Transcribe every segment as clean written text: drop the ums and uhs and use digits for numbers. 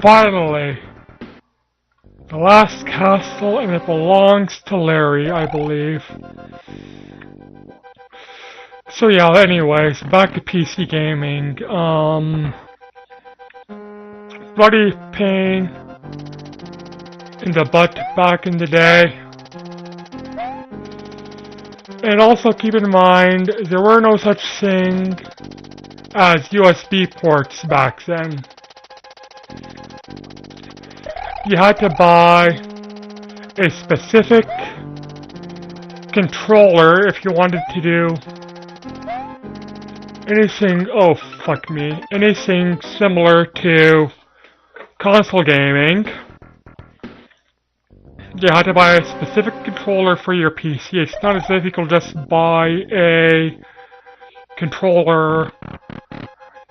Finally! The last castle, and it belongs to Larry, I believe. So yeah, anyways, back to PC gaming. Bloody pain in the butt back in the day. And also keep in mind, there were no such thing as USB ports back then. You had to buy a specific controller if you wanted to do anything, anything similar to console gaming. You had to buy a specific controller for your PC. It's not as if you could just buy a controller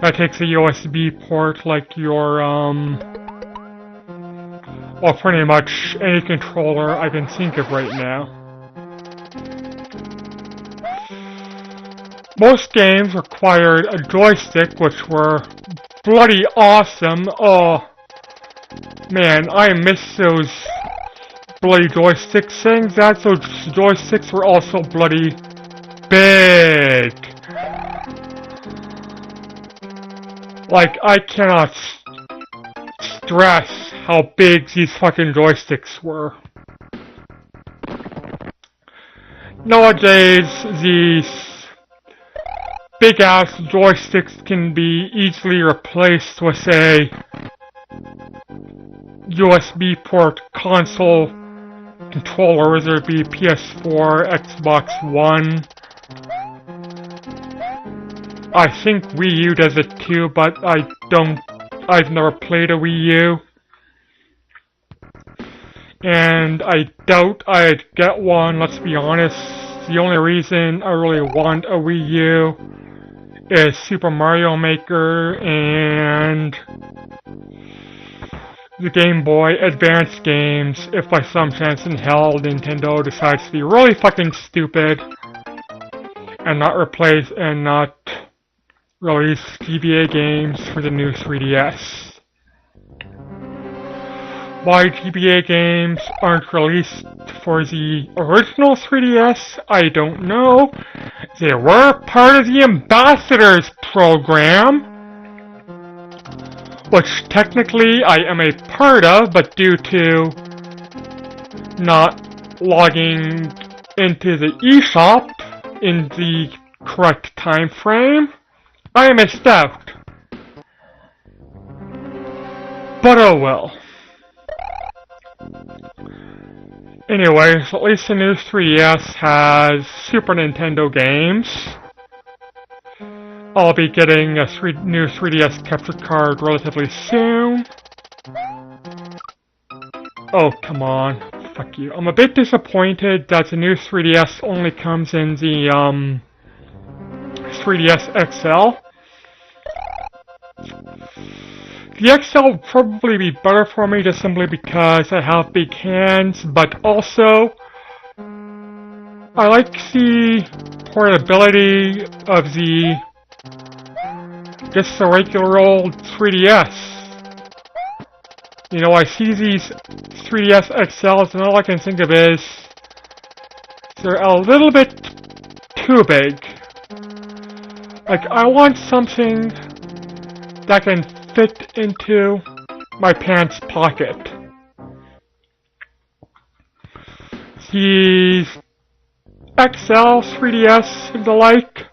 that takes a USB port like your, well, pretty much any controller I can think of right now. Most games required a joystick, which were bloody awesome. Oh, man, I miss those bloody joystick things. Those joysticks were also bloody big. Like, I cannot stress how big these fucking joysticks were. Nowadays, these big-ass joysticks can be easily replaced with a USB port console controller, whether it be PS4, Xbox One. I think Wii U does it too, but I've never played a Wii U. And I doubt I'd get one, let's be honest. The only reason I really want a Wii U is Super Mario Maker and the Game Boy Advance games, if by some chance in hell Nintendo decides to be really fucking stupid and not release GBA games for the new 3DS. Why GBA games aren't released for the original 3DS, I don't know. They were part of the Ambassadors program, which technically I am a part of, but due to not logging into the eShop in the correct time frame, I missed out. But oh well. Anyways, at least the new 3DS has Super Nintendo games. I'll be getting a new 3DS capture card relatively soon. Oh, come on. Fuck you. I'm a bit disappointed that the new 3DS only comes in the, 3DS XL. The XL would probably be better for me just simply because I have big hands, but also I like the portability of just the regular old 3DS. You know, I see these 3DS XLs and all I can think of is they're a little bit too big. Like, I want something that can fit into my pants pocket. These XL 3DS and the like,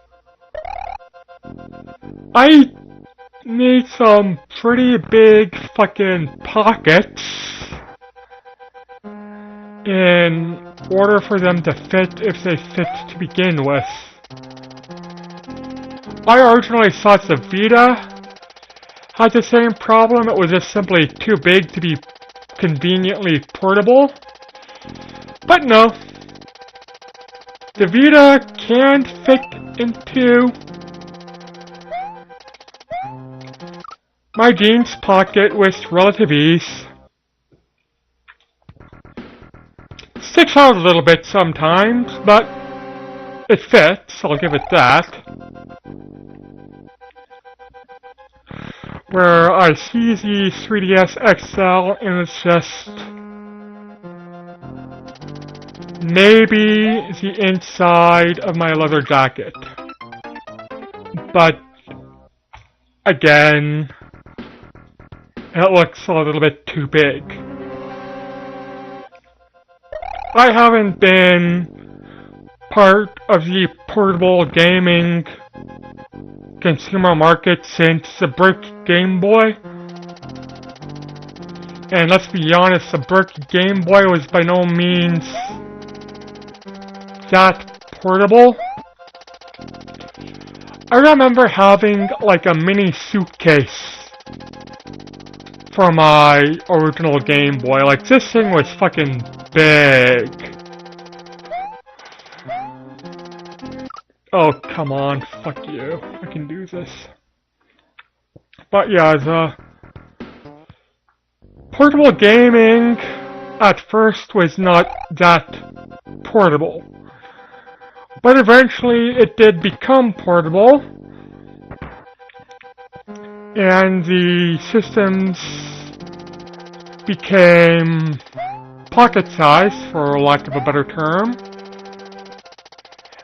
I need some pretty big fucking pockets in order for them to fit, if they fit to begin with. I originally thought the Vita had the same problem. It was just simply too big to be conveniently portable. But no. The Vita can fit into my jeans pocket with relative ease. Sticks out a little bit sometimes, but it fits, I'll give it that. where I see the 3DS XL and it's just maybe the inside of my leather jacket. But again, it looks a little bit too big. I haven't been part of the portable gaming consumer market since the brick Game Boy. And let's be honest, the brick Game Boy was by no means that portable. I remember having like a mini suitcase for my original Game Boy. Like, this thing was fucking big. Oh, come on, fuck you. I can do this. But yeah, the portable gaming at first was not that portable. But eventually it did become portable, and the systems became pocket-sized, for lack of a better term.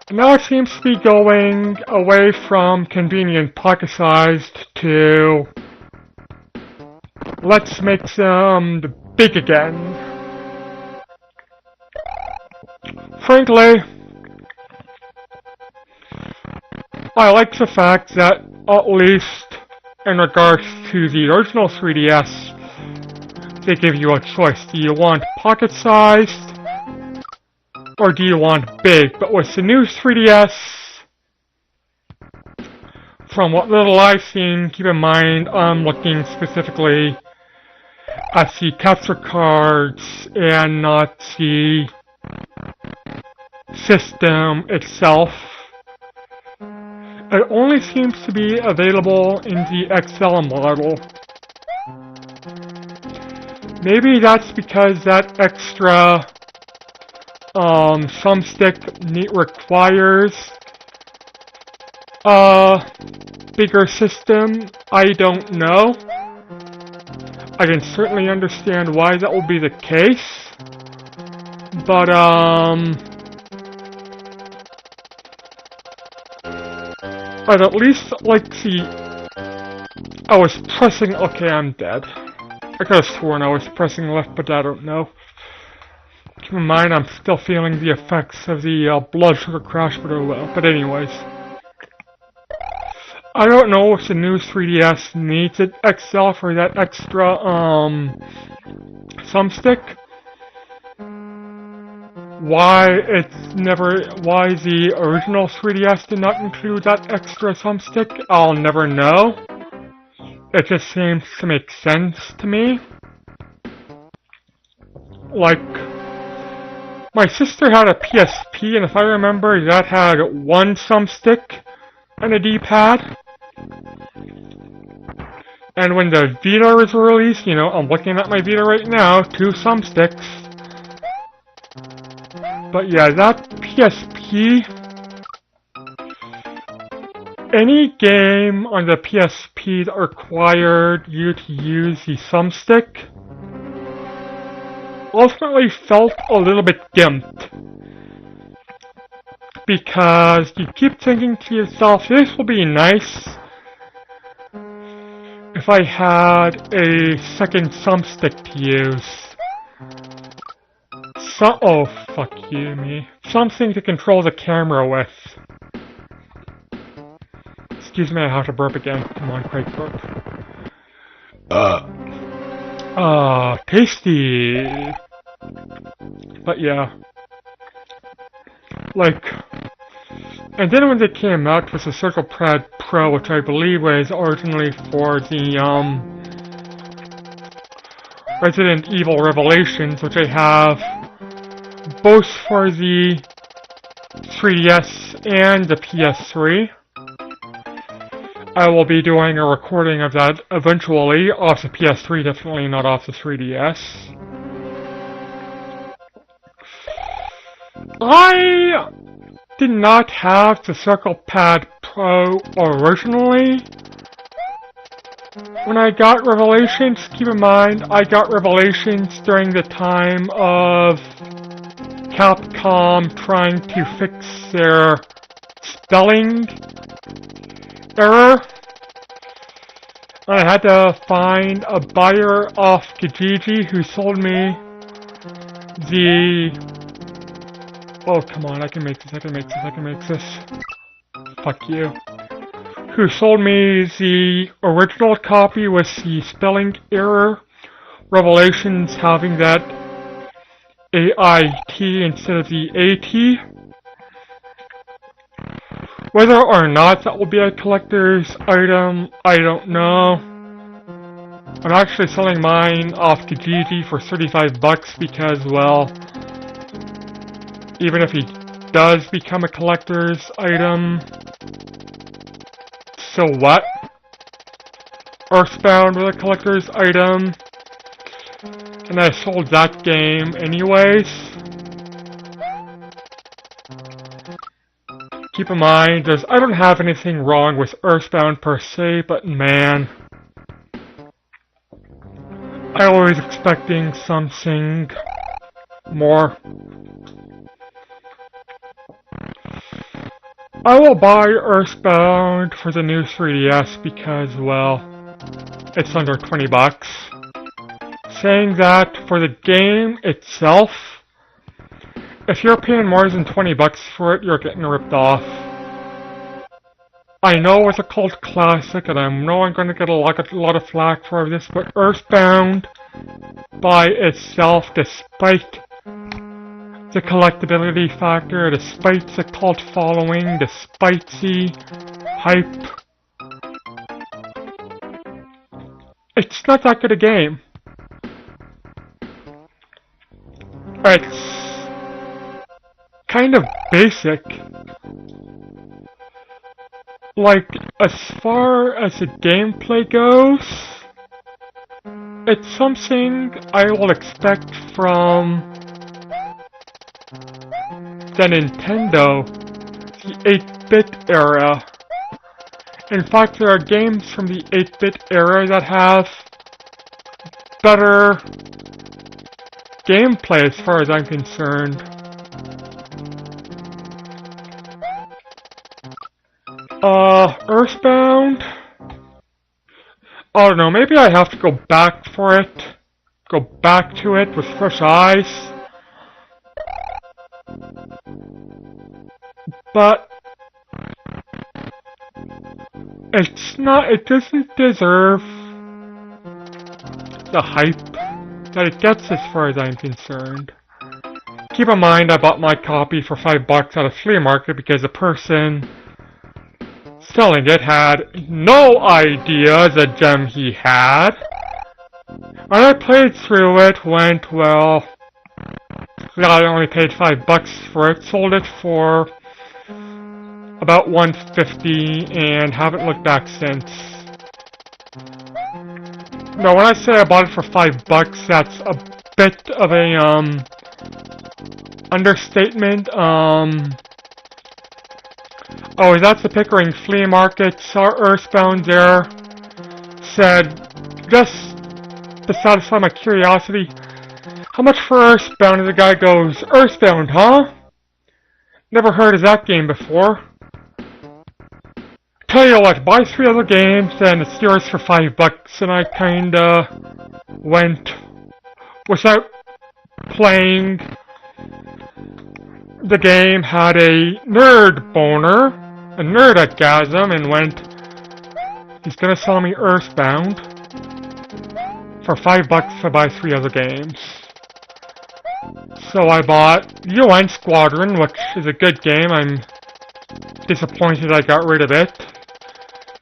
And now it seems to be going away from convenient pocket-sized to let's make them big again. Frankly, I like the fact that, at least in regards to the original 3DS, they give you a choice. Do you want pocket-sized, or do you want big? But with the new 3DS, from what little I've seen, keep in mind I'm looking specifically at the capture cards and not the system itself. It only seems to be available in the XL model. Maybe that's because that extra thumbstick requires a bigger system. I don't know. I can certainly understand why that would be the case. But I'd at least like I was pressing... Okay, I'm dead. I could have sworn I was pressing left, but I don't know. Keep in mind, I'm still feeling the effects of the blood sugar crash, but oh well. But anyways. I don't know if the new 3DS needs an XL for that extra, thumbstick. Why the original 3DS did not include that extra thumbstick, I'll never know. It just seems to make sense to me. Like, my sister had a PSP, and if I remember, that had one thumbstick and a D-pad. And when the Vita was released, you know, I'm looking at my Vita right now, 2 thumbsticks. But yeah, that PSP, any game on the PSP that required you to use the thumbstick ultimately felt a little bit gimped. Because you keep thinking to yourself, this will be nice if I had a second thumbstick to use. Oh, fuck you, me. Something to control the camera with. Excuse me, I have to burp again. Come on, quick burp. Tasty! But yeah. Like... And then when they came out with the CirclePad Pro, which I believe was originally for the, Resident Evil Revelations, which I have both for the 3DS and the PS3. I will be doing a recording of that eventually, off the PS3, definitely not off the 3DS. I did not have the CirclePad Pro originally, when I got Revelations, keep in mind, I got Revelations during the time of Capcom trying to fix their spelling error. And I had to find a buyer off Kijiji who sold me the... Oh, come on, I can make this. Fuck you. Who sold me the original copy with the spelling error, Revelations having that AIT instead of the AT. Whether or not that will be a collector's item, I don't know. I'm actually selling mine off Kijiji for 35 bucks because, well, even if he does become a collector's item, so what? Earthbound was a collector's item, and I sold that game anyways. Keep in mind, I don't have anything wrong with Earthbound per se, but man, I'm always expecting something more. I will buy Earthbound for the new 3DS because, well, it's under 20 bucks. Saying that, for the game itself, if you're paying more than 20 bucks for it, you're getting ripped off. I know it's a cult classic, and I know I'm going to get a lot of flack for this, but Earthbound, by itself, despite the collectability factor, despite the cult following, despite the hype, it's not that good a game. It's kind of basic. Like, as far as the gameplay goes, it's something I will expect from the Nintendo, the 8-bit era. In fact, there are games from the 8-bit era that have better gameplay as far as I'm concerned. Earthbound? I don't know, maybe I have to go back for it. Go back to it with fresh eyes. But it doesn't deserve the hype that it gets as far as I'm concerned. Keep in mind I bought my copy for 5 bucks at a flea market because the person selling it had no idea the gem he had. And I played through it, went, well, I only paid 5 bucks for it, sold it for about $1.50 and haven't looked back since. No, when I say I bought it for 5 bucks, that's a bit of a understatement. Oh, that's the Pickering Flea Market. Saw Earthbound there. Said, just to satisfy my curiosity, how much for Earthbound? And the guy goes, Earthbound, huh? Never heard of that game before. Tell you what, buy 3 other games and it's yours for 5 bucks. And I kinda went without playing. The game had a nerd boner, a nerd-orgasm, and went, he's gonna sell me Earthbound for 5 bucks to buy 3 other games. So I bought UN Squadron, which is a good game. I'm disappointed I got rid of it.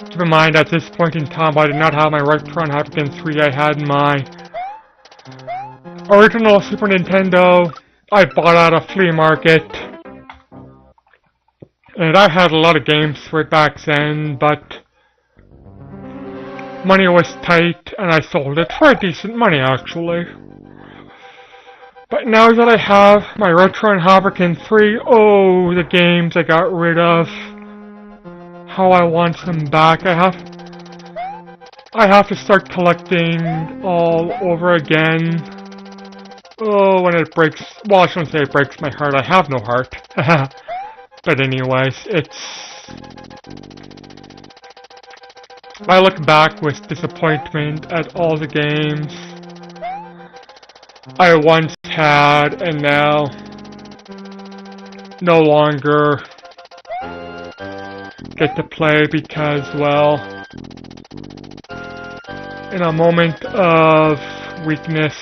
Keep in mind, at this point in time, I did not have my Retron Hapkin 3. I had my original Super Nintendo. I bought at a flea market. And I had a lot of games for it back then, but money was tight, and I sold it for decent money, actually. But now that I have my Retron Hapkin 3, oh, the games I got rid of. How I want them back. I have I have to start collecting all over again. Oh, when it breaks... Well, I shouldn't say it breaks my heart. I have no heart. But anyways, it's... I look back with disappointment at all the games I once had and now no longer get to play because, well, in a moment of weakness,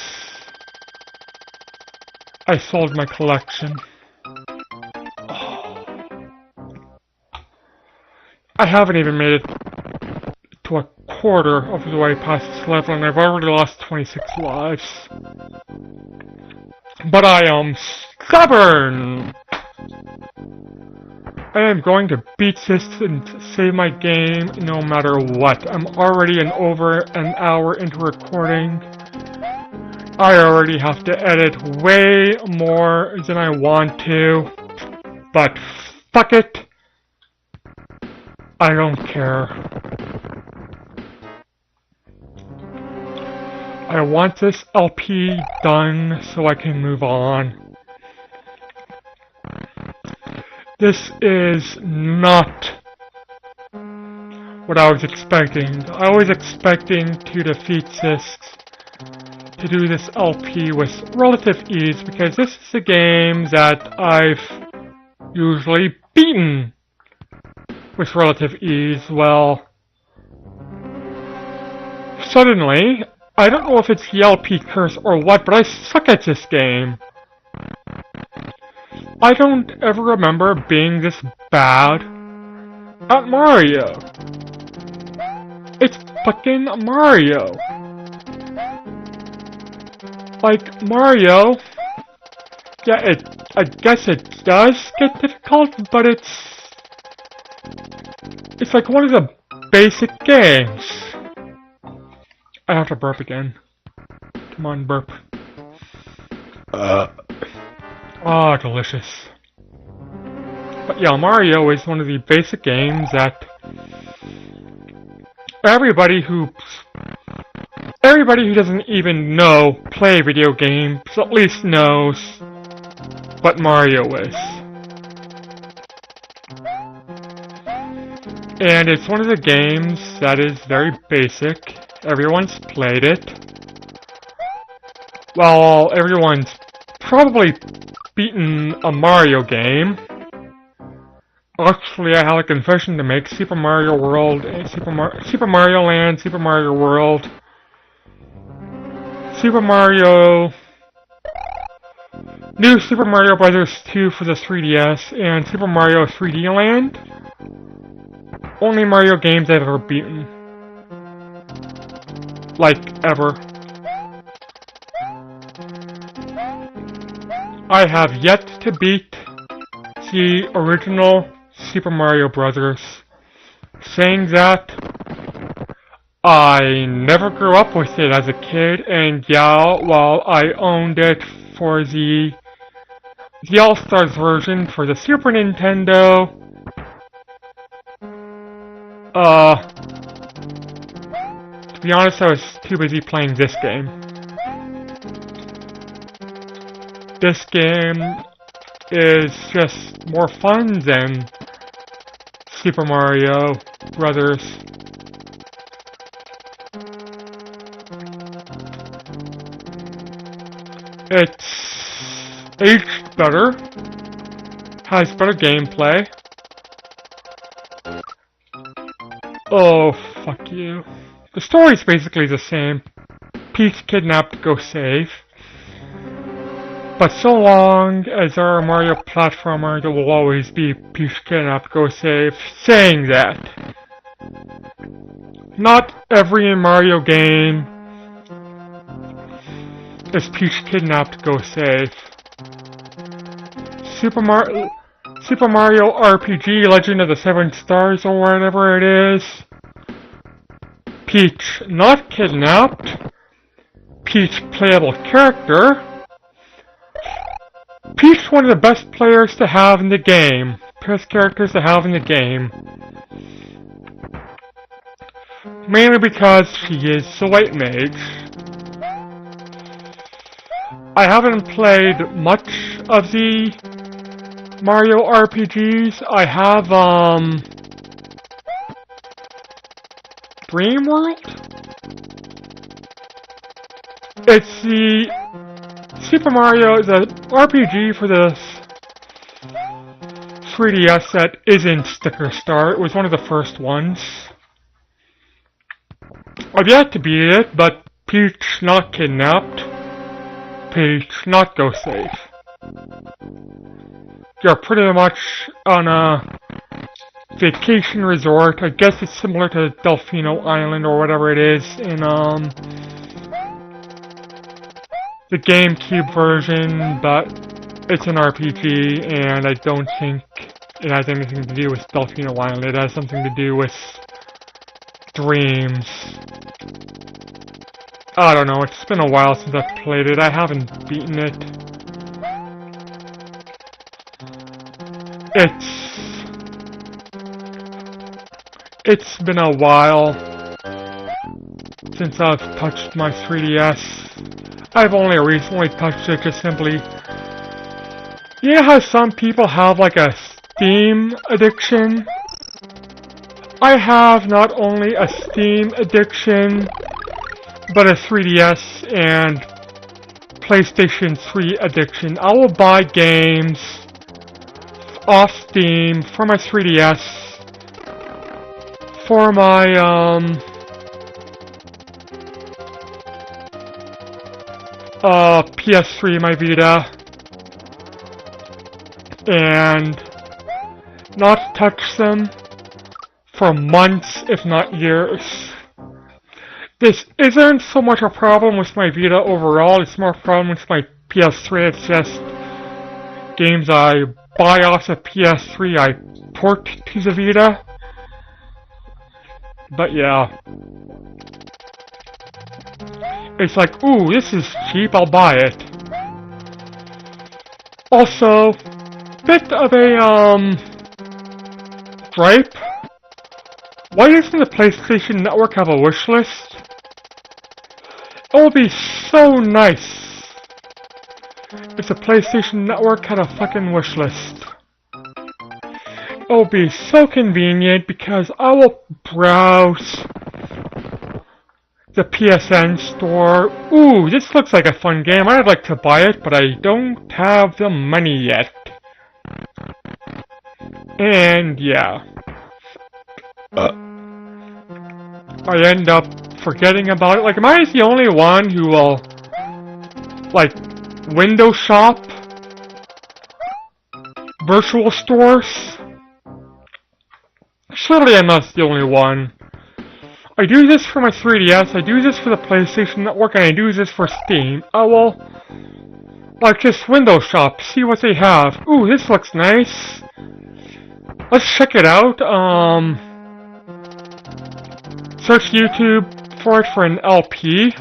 I sold my collection. Oh. I haven't even made it to a quarter of the way past this level, and I've already lost 26 lives. But I am stubborn! I am going to beat this and save my game no matter what. I'm already over an hour into recording. I already have to edit way more than I want to. But fuck it. I don't care. I want this LP done so I can move on. This is not what I was expecting. I was expecting to defeat this, to do this LP with relative ease, because this is a game that I've usually beaten with relative ease. Well, suddenly, I don't know if it's the LP curse or what, but I suck at this game. I don't ever remember being this bad at Mario. It's fucking Mario. Like, Mario, yeah, I guess it does get difficult, but it's like one of the basic games. I have to burp again. Come on, burp. Ah, delicious. But yeah, Mario is one of the basic games that everybody who doesn't even play video games at least knows what Mario is. And it's one of the games that is very basic. Everyone's played it. Well, everyone's probably beaten a Mario game. Actually, I have a confession to make. Super Mario World, Super Mario Land, Super Mario World, Super Mario... New Super Mario Bros. 2 for the 3DS, and Super Mario 3D Land. Only Mario games I've ever beaten. Like, ever. I have yet to beat the original Super Mario Bros. Saying that, I never grew up with it as a kid, and yeah, while I owned it for the All-Stars version for the Super Nintendo, to be honest, I was too busy playing this game. This game is just more fun than Super Mario Brothers. It's aged better, has better gameplay. Oh, fuck you. The story's basically the same. Peach kidnapped, go save. But so long as there are Mario platformers, there will always be Peach kidnapped, go save. Saying that, not every Mario game is Peach kidnapped, go save. Super Mario RPG Legend of the Seven Stars or whatever it is. Peach not kidnapped. Peach playable character. Peach one of the best players to have in the game. Best characters to have in the game. mainly because she is the White Mage. I haven't played much of the Mario RPGs. I have, Dream World? It's the Super Mario, the RPG for the 3DS that isn't Sticker Star. It was one of the first ones. I've yet to beat it, but Peach not kidnapped. Peach not go safe. You're pretty much on a vacation resort. I guess it's similar to Delfino Island or whatever it is in the GameCube version, but it's an RPG and I don't think it has anything to do with Delfino Island. It has something to do with dreams. I don't know, it's been a while since I've played it. I haven't beaten it. It's been a while since I've touched my 3DS. I've only recently touched it just simply... You know how some people have like a Steam addiction? I have not only a Steam addiction, but a 3DS and PlayStation 3 addiction. I will buy games off Steam for my 3DS, for my PS3, my Vita, and not touch them for months, if not years. This isn't so much a problem with my Vita overall, it's more a problem with my PS3. It's just games I buy off the PS3 I port to the Vita. But yeah. It's like, ooh, this is cheap, I'll buy it. Also, bit of a, gripe. Why doesn't the PlayStation Network have a wish list? It would be so nice if the PlayStation Network had a fucking wish list. It would be so convenient because I will browse the PSN store. Ooh, this looks like a fun game. I'd like to buy it, but I don't have the money yet. And yeah. I end up forgetting about it. Like, am I the only one who will, like, window shop virtual stores? Surely I'm not the only one. I do this for my 3DS, I do this for the PlayStation Network, and I do this for Steam. I will, like, just window shop, see what they have. Ooh, this looks nice. Let's check it out. Search YouTube for it for an LP.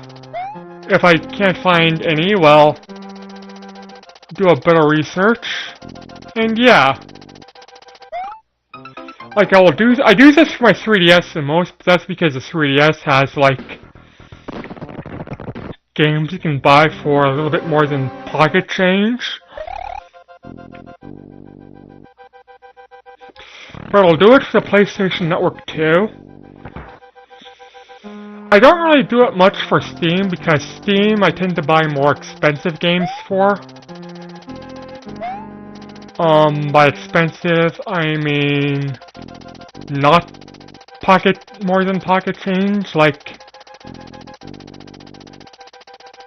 If I can't find any, well, do a better research. And yeah. Like, I do this for my 3DS the most, but that's because the 3DS has, like, games you can buy for a little bit more than pocket change. But I'll do it for the PlayStation Network too. I don't really do it much for Steam, because Steam I tend to buy more expensive games for. By expensive, I mean not more than pocket change, like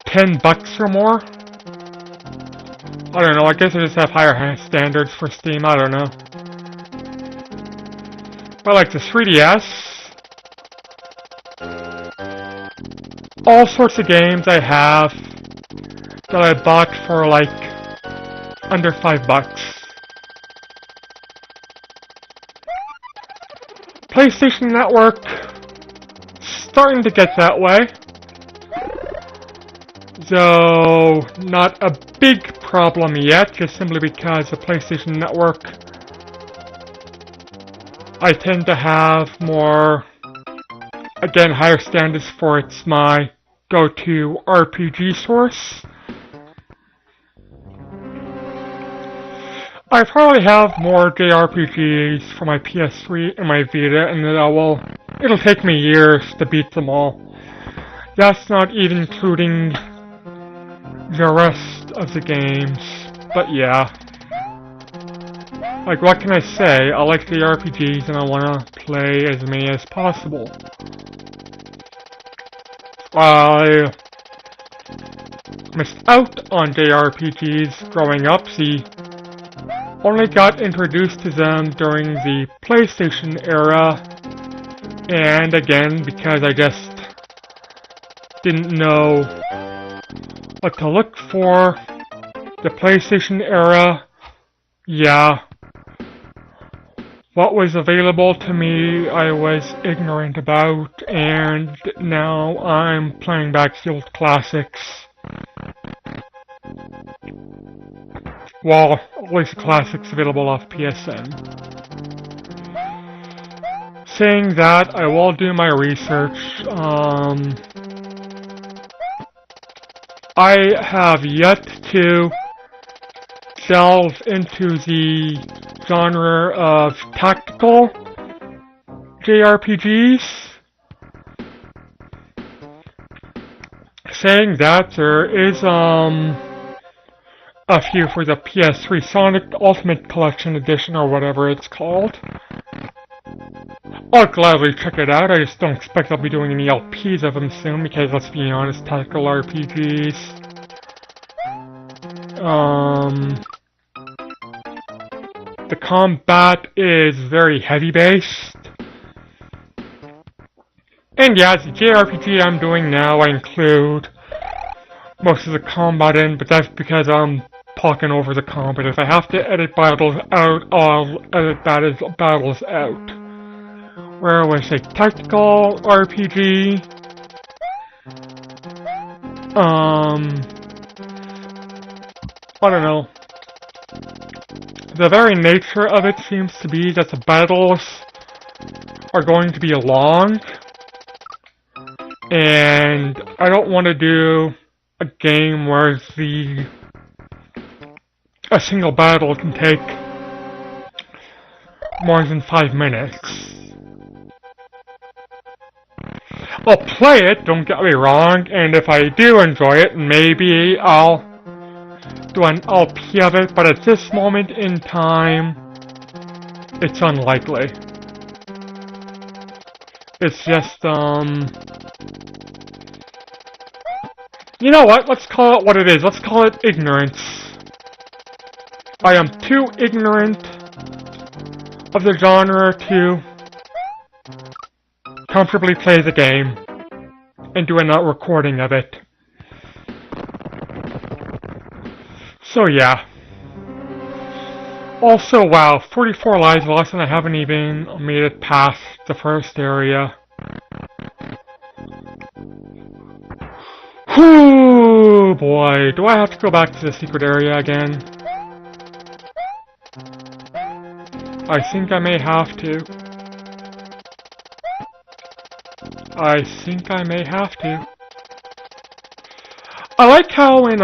$10 or more. I don't know, I guess I just have higher standards for Steam, I don't know. But like the 3DS, all sorts of games I have that I bought for like under $5. PlayStation Network, starting to get that way. Though not a big problem yet, just simply because the PlayStation Network I tend to have more again, Higher Standards for it's my go-to RPG source. I probably have more JRPGs for my PS3 and my Vita, and then it'll take me years to beat them all. That's not even including the rest of the games, but yeah. Like, what can I say? I like the RPGs and I want to play as many as possible. I missed out on JRPGs growing up. See, only got introduced to them during the PlayStation era, and again, because I just didn't know what to look for. The PlayStation era, yeah. What was available to me, I was ignorant about, and now I'm playing back the old classics. Well, at least classics available off PSN. Saying that, I will do my research. I have yet to delve into the genre of tactical JRPGs. Saying that, there is a few for the PS3, Sonic Ultimate Collection Edition or whatever it's called. I'll gladly check it out. I just don't expect I'll be doing any LPs of them soon because, let's be honest, tactical RPGs. The combat is very heavy-based. And yeah, the JRPG I'm doing now, I include most of the combat in, but that's because I'm talking over the combat. If I have to edit battles out, I'll edit battles out. Where was a tactical RPG? I don't know. The very nature of it seems to be that the battles are going to be long, and I don't want to do a game where a single battle can take more than 5 minutes. I'll play it, don't get me wrong, and if I do enjoy it, maybe I'll do an LP of it, but at this moment in time, it's unlikely. It's just, you know what? Let's call it what it is. Let's call it ignorance. I am too ignorant of the genre to comfortably play the game and do a recording of it. So yeah. Also, wow, 44 lives lost and I haven't even made it past the first area. Whew, boy, do I have to go back to the secret area again? I think I may have to. I think I may have to. I like how in,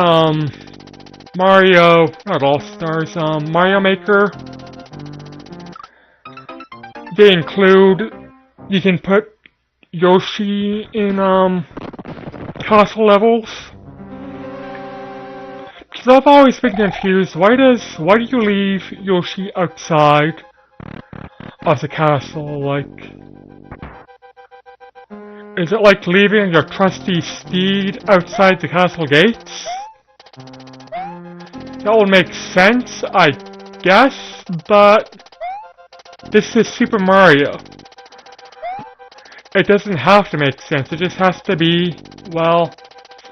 Mario, not All-Stars, Mario Maker, they include, you can put Yoshi in, castle levels. Because I've always been confused, why do you leave Yoshi outside of the castle, like, is it like leaving your trusty steed outside the castle gates? That would make sense, I guess, but this is Super Mario. It doesn't have to make sense, it just has to be, well,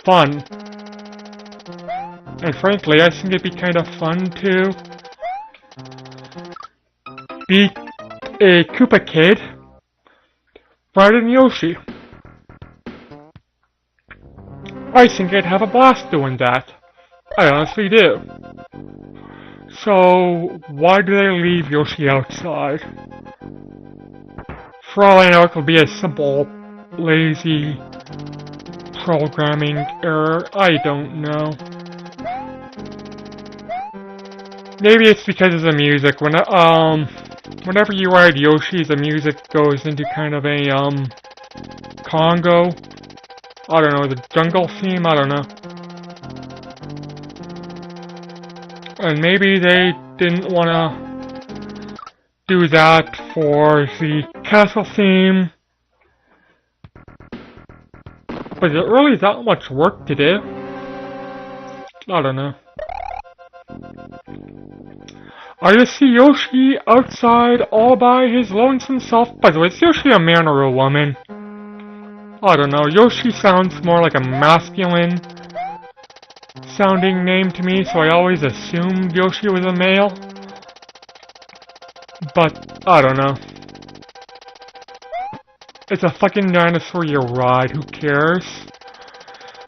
fun. And frankly, I think it'd be kind of fun to beat a Koopa Kid riding Yoshi. I think I'd have a blast doing that. I honestly do. So, why do they leave Yoshi outside? For all I know, it could be as simple lazy programming error. I don't know. Maybe it's because of the music. Whenever you ride Yoshi, the music goes into kind of a Congo. I don't know, the jungle theme. I don't know. And maybe they didn't want to do that for the castle theme. But is it really that much work to do? I don't know. I just see Yoshi outside all by his lonesome self. By the way, is Yoshi a man or a woman? I don't know. Yoshi sounds more like a masculine sounding name to me, so I always assumed Yoshi was a male. But, I don't know. It's a fucking dinosaur you ride, who cares?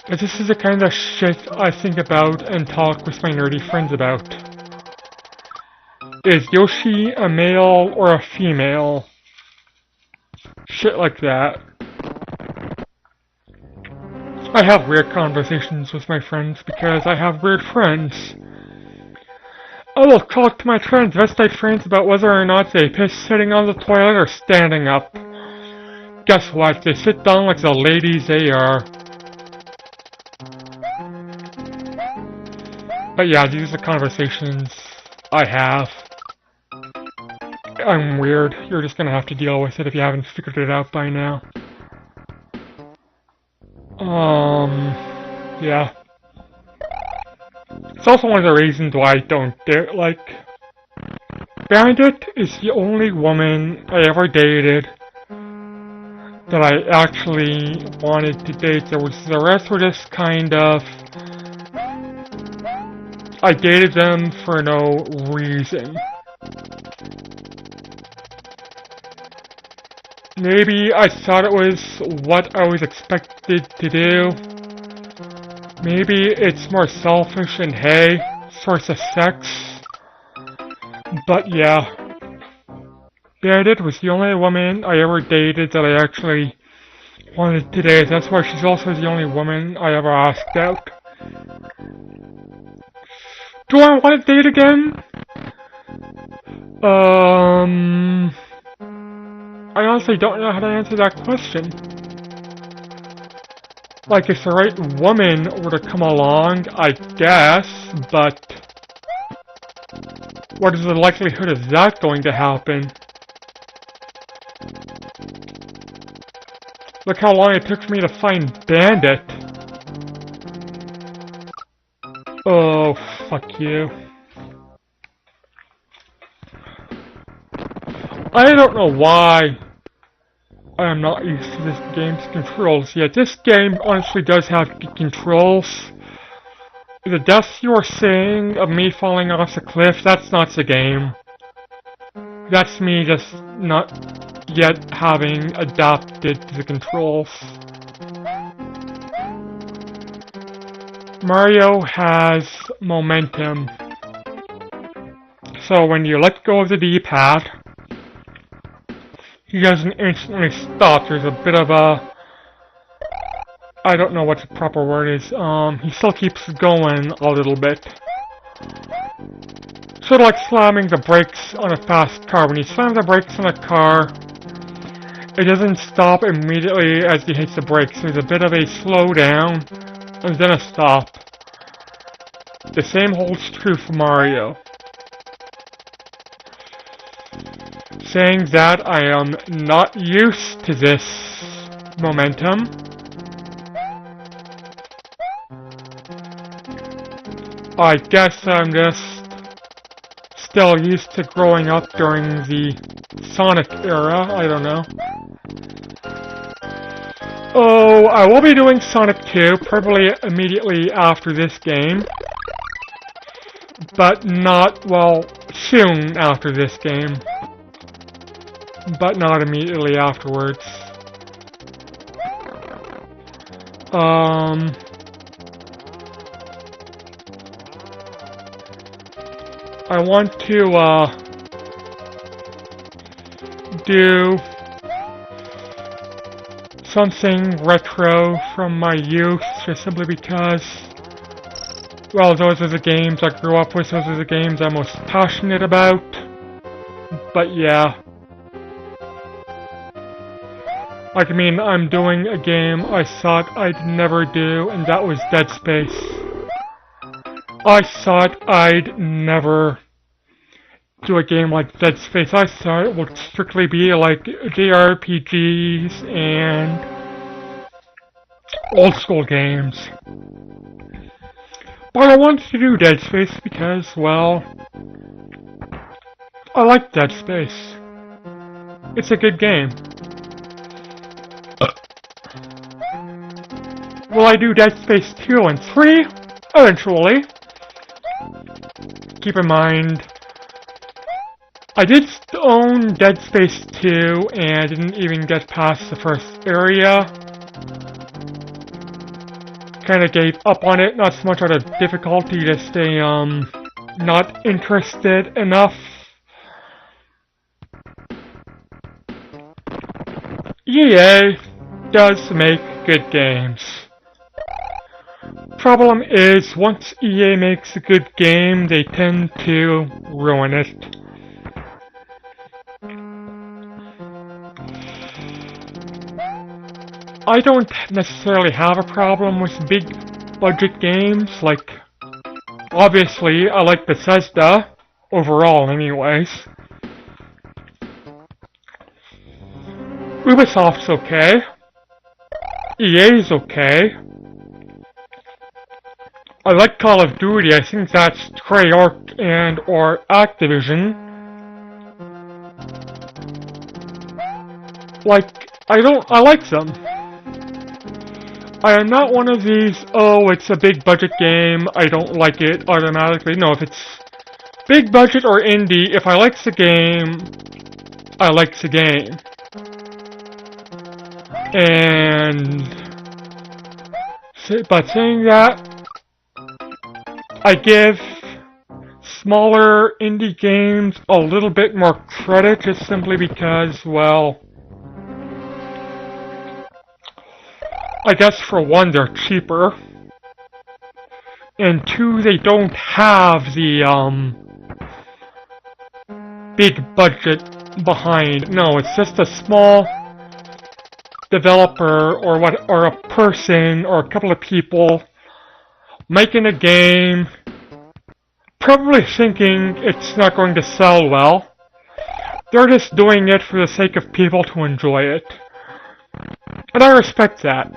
But this is the kind of shit I think about and talk with my nerdy friends about. Is Yoshi a male or a female? Shit like that. I have weird conversations with my friends because I have weird friends. I will talk to my transvestite friends about whether or not they piss sitting on the toilet or standing up. Guess what? They sit down like the ladies they are. But yeah, these are the conversations I have. I'm weird. You're just gonna have to deal with it if you haven't figured it out by now. Yeah. It's also one of the reasons why I don't date, like... Bandit is the only woman I ever dated that I actually wanted to date. The rest were just kind of... I dated them for no reason. Maybe I thought it was what I was expected to do. Maybe it's more selfish and hey, source of sex. But yeah. Bandit was the only woman I ever dated that I actually wanted to date. That's why she's also the only woman I ever asked out. Do I want to date again? I honestly don't know how to answer that question. Like, if the right woman were to come along, I guess, but... what is the likelihood of that going to happen? Look how long it took for me to find Bandit. Oh, fuck you. I don't know why I am not used to this game's controls yet. This game honestly does have good controls. The deaths you are seeing of me falling off the cliff, that's not the game. That's me just not yet having adapted to the controls. Mario has momentum. So when you let go of the D-pad, he doesn't instantly stop. There's a bit of a... I don't know what the proper word is. He still keeps going a little bit. Sort of like slamming the brakes on a fast car. When you slam the brakes on a car, it doesn't stop immediately as you hit the brakes. There's a bit of a slowdown, and then a stop. The same holds true for Mario. Saying that, I am not used to this momentum. I guess I'm just still used to growing up during the Sonic era, I don't know. Oh, I will be doing Sonic 2, probably immediately after this game. But not, well, soon after this game. But not immediately afterwards. I want to, do something retro from my youth, just simply because, well, those are the games I grew up with, those are the games I'm most passionate about. But yeah. Like, I mean, I'm doing a game I thought I'd never do, and that was Dead Space. I thought I'd never do a game like Dead Space. I thought it would strictly be like JRPGs and old school games. But I wanted to do Dead Space because, well, I like Dead Space. It's a good game. Will I do Dead Space 2 and 3? Eventually. Keep in mind, I did own Dead Space 2 and didn't even get past the first area. Kinda gave up on it, not so much out of difficulty, just not interested enough. EA does make good games. Problem is, once EA makes a good game, they tend to ruin it. I don't necessarily have a problem with big budget games, like, obviously I like Bethesda, overall anyways. Ubisoft's okay. EA's okay. I like Call of Duty, I think that's Treyarch and or Activision. Like, I like them. I am not one of these, oh, it's a big budget game, I don't like it automatically. No, if it's big budget or indie, if I like the game, I like the game. And, but saying that, I give smaller indie games a little bit more credit just simply because, well, I guess for one, they're cheaper, and two, they don't have the, big budget behind. No, it's just a small developer or a person or a couple of people making a game, probably thinking it's not going to sell well. They're just doing it for the sake of people to enjoy it. And I respect that.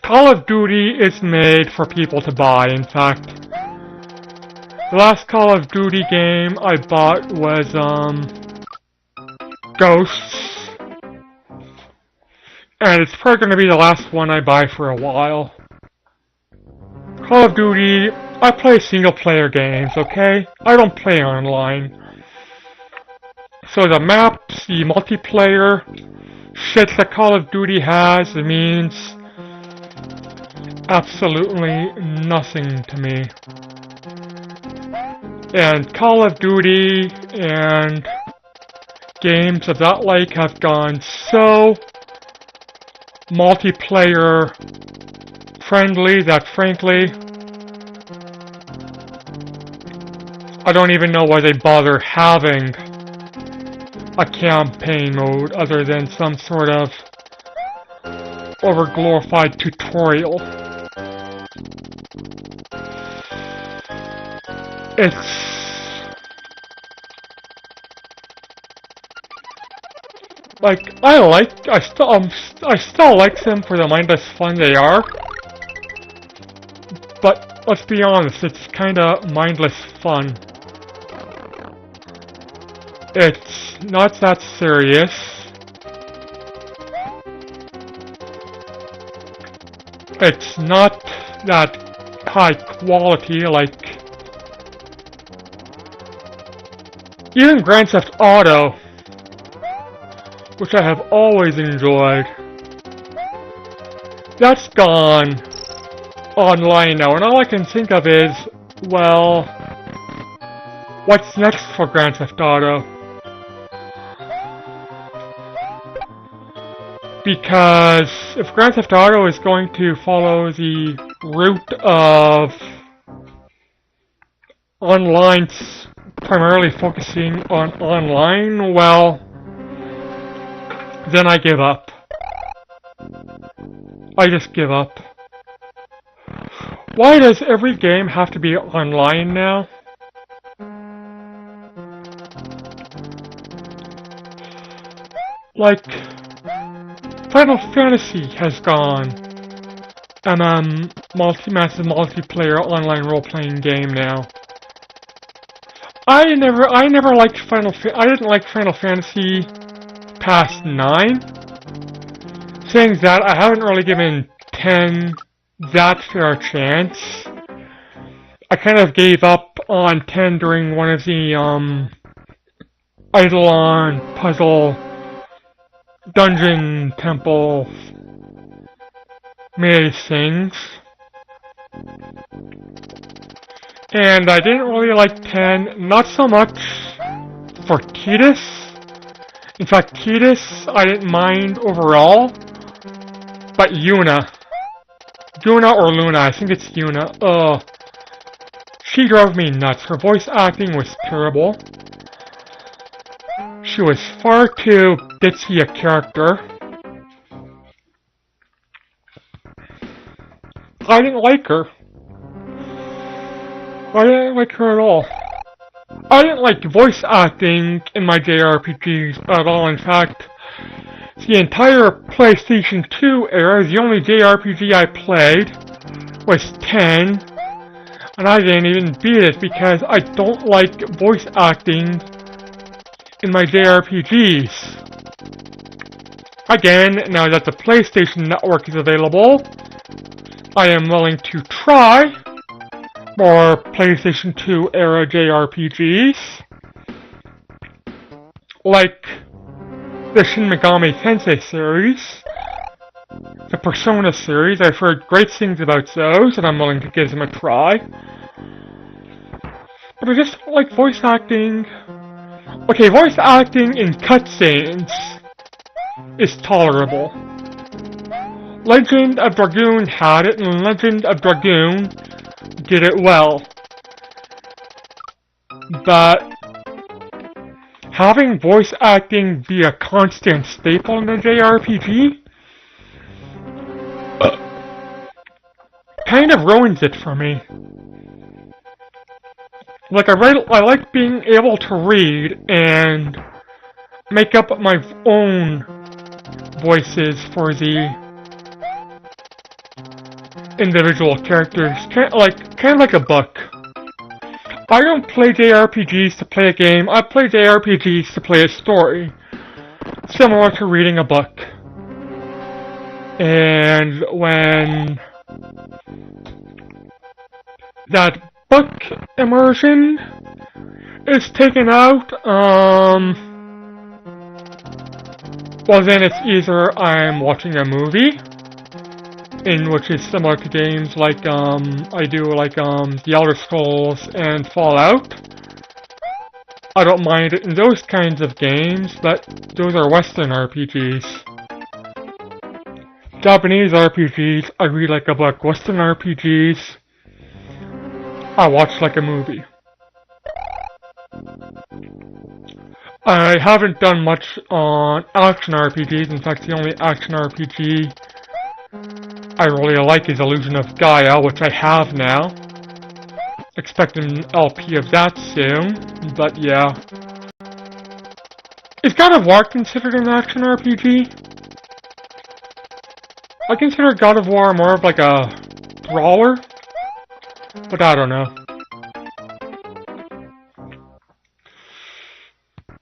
Call of Duty is made for people to buy, in fact. The last Call of Duty game I bought was, Ghosts. And it's probably going to be the last one I buy for a while. Call of Duty, I play single-player games, okay? I don't play online. So the maps, the multiplayer shit that Call of Duty has, it means absolutely nothing to me. And Call of Duty and games of that like have gone so multiplayer friendly that frankly I don't even know why they bother having a campaign mode other than some sort of overglorified tutorial. It's like I still like them for the mindless fun they are. But let's be honest, it's kinda mindless fun. It's not that serious. It's not that high quality like even Grand Theft Auto, which I have always enjoyed. That's gone online now, and all I can think of is, well, what's next for Grand Theft Auto? Because if Grand Theft Auto is going to follow the route of online, primarily focusing on online, well, then I give up. I just give up. Why does every game have to be online now? Like, Final Fantasy has gone massive multiplayer online role-playing game now. I never liked I didn't like Final Fantasy past 9. Saying that, I haven't really given 10 that fair chance. I kind of gave up on 10 during one of the, Eidolon puzzle dungeon temple maze things. And I didn't really like 10, not so much for Tidus. In fact, Tidus I didn't mind overall, but Yuna or Luna, I think it's Yuna, she drove me nuts. Her voice acting was terrible. She was far too ditzy a character. I didn't like her. I didn't like her at all. I didn't like voice acting in my JRPGs at all. In fact, the entire PlayStation 2 era, the only JRPG I played was 10, and I didn't even beat it because I don't like voice acting in my JRPGs. Again, now that the PlayStation Network is available, I am willing to try more PlayStation 2 era JRPGs, like the Shin Megami Tensei series, the Persona series. I've heard great things about those, and I'm willing to give them a try. But I just don't like voice acting. Okay, voice acting in cutscenes is tolerable. Legend of Dragoon had it, and Legend of Dragoon did it well. But having voice acting be a constant staple in a JRPG kind of ruins it for me. Like, I like being able to read and make up my own voices for the individual characters, kind of like a book. I don't play JRPGs to play a game, I play JRPGs to play a story, similar to reading a book. And when that book immersion is taken out, well then it's either I'm watching a movie, in which is similar to games like, I do like, The Elder Scrolls and Fallout. I don't mind it in those kinds of games, but those are Western RPGs. Japanese RPGs, I read like a book. Western RPGs, I watch like a movie. I haven't done much on action RPGs. In fact, the only action RPG I really like is Illusion of Gaia, which I have now. Expect an LP of that soon, but yeah. Is God of War considered an action RPG? I consider God of War more of like a brawler, but I don't know.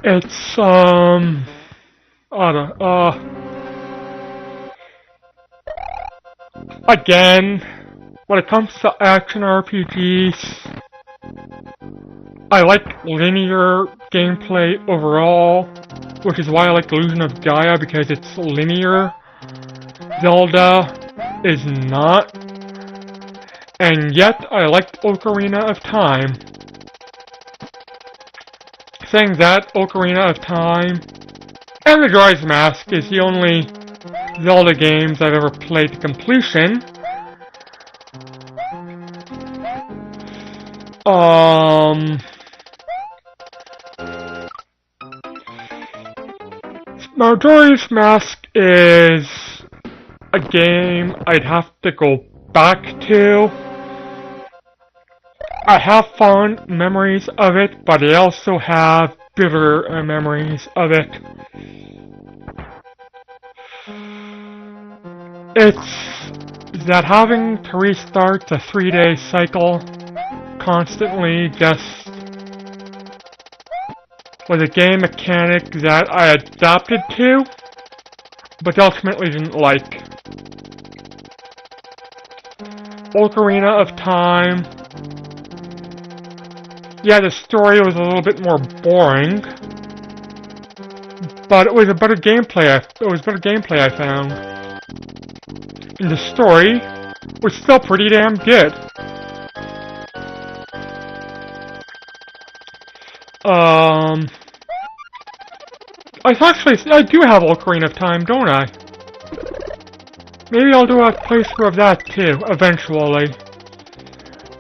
It's, I don't know, again, when it comes to action RPGs, I like linear gameplay overall, which is why I like Illusion of Gaia, because it's linear. Zelda is not, and yet I liked Ocarina of Time. Saying that, Ocarina of Time and Majora's Mask is the only Zelda games I've ever played to completion. Majora's Mask is a game I'd have to go back to. I have fond memories of it, but I also have bitter memories of it. It's that having to restart the 3-day cycle constantly just was a game mechanic that I adapted to, but ultimately didn't like. Ocarina of Time. Yeah, the story was a little bit more boring, but it was a better gameplay. I found. And the story was still pretty damn good. I do have Ocarina of Time, don't I? Maybe I'll do a playthrough of that too, eventually.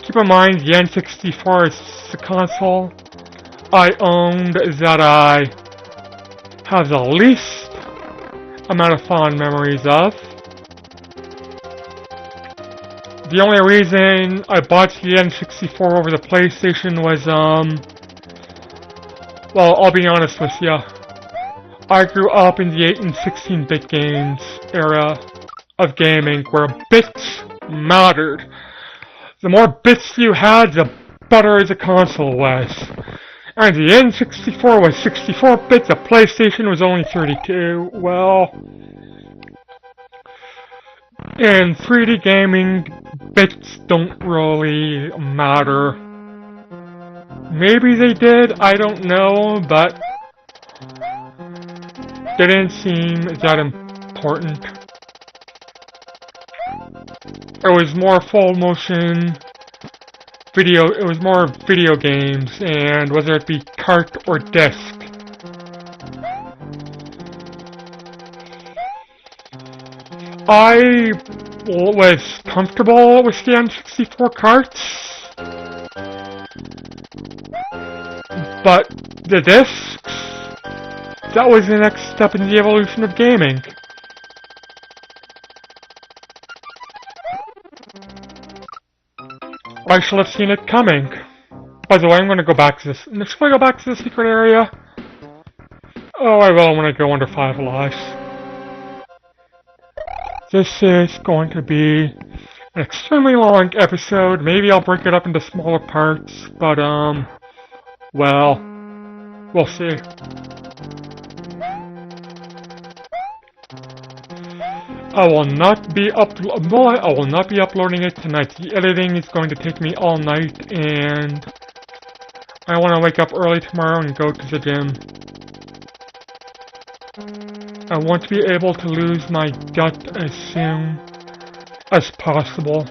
Keep in mind, the N64 is the console I owned that I have the least amount of fond memories of. The only reason I bought the N64 over the PlayStation was, well, I'll be honest with ya. I grew up in the 8 and 16-bit games era of gaming, where bits mattered. The more bits you had, the better the console was. And the N64 was 64 bits, the PlayStation was only 32. Well, in 3D gaming, bits don't really matter. Maybe they did, I don't know, but they didn't seem that important. It was more full motion video, it was more video games, and whether it be cart or disc. I was comfortable with the N64 carts, but the discs, that was the next step in the evolution of gaming. I should have seen it coming. By the way, I'm going to go back to this. Should I go back to the secret area? Oh, I will when I go under 5 lives. This is going to be an extremely long episode. Maybe I'll break it up into smaller parts, but, well, we'll see. I will not be uploading it tonight. The editing is going to take me all night, and I want to wake up early tomorrow and go to the gym. I want to be able to lose my gut as soon as possible.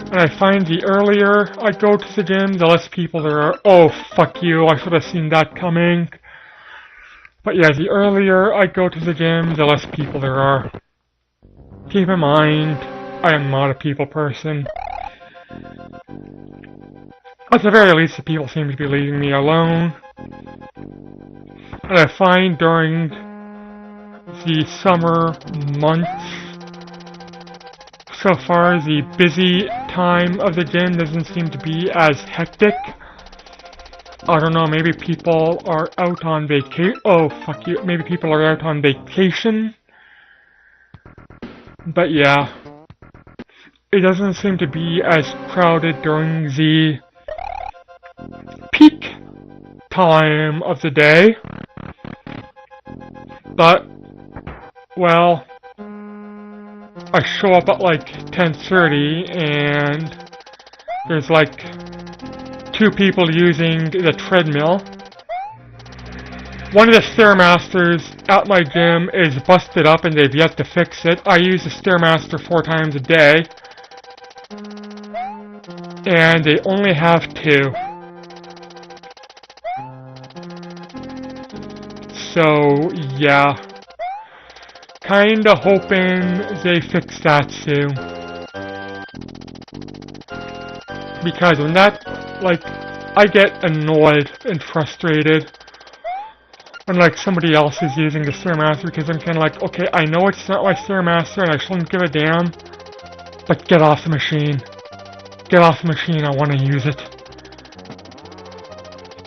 And I find the earlier I go to the gym, the less people there are. Oh, fuck you, I should have seen that coming. But yeah, the earlier I go to the gym, the less people there are. Keep in mind, I am not a people person. At the very least, the people seem to be leaving me alone. And I find during the summer months, so far the busy time of the gym doesn't seem to be as hectic. I don't know, maybe people are out on vacation. Oh, fuck you. Maybe people are out on vacation. But yeah, it doesn't seem to be as crowded during the peak time of the day. But, well, I show up at like 10:30 and there's like 2 people using the treadmill. One of the Stairmasters at my gym is busted up and they've yet to fix it. I use the Stairmaster 4 times a day. And they only have 2. So, yeah. kinda hoping they fix that soon. Because when that, like, I get annoyed and frustrated when, like, somebody else is using the Stairmaster, because I'm kinda like, okay, I know it's not my Stairmaster and I shouldn't give a damn, but get off the machine. Get off the machine, I wanna use it.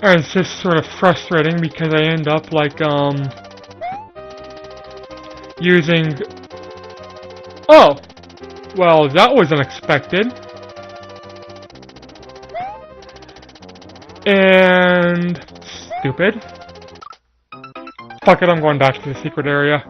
And it's just sort of frustrating because I end up, like, using... Oh! Well, that was unexpected. And... stupid. Fuck it, I'm going back to the secret area.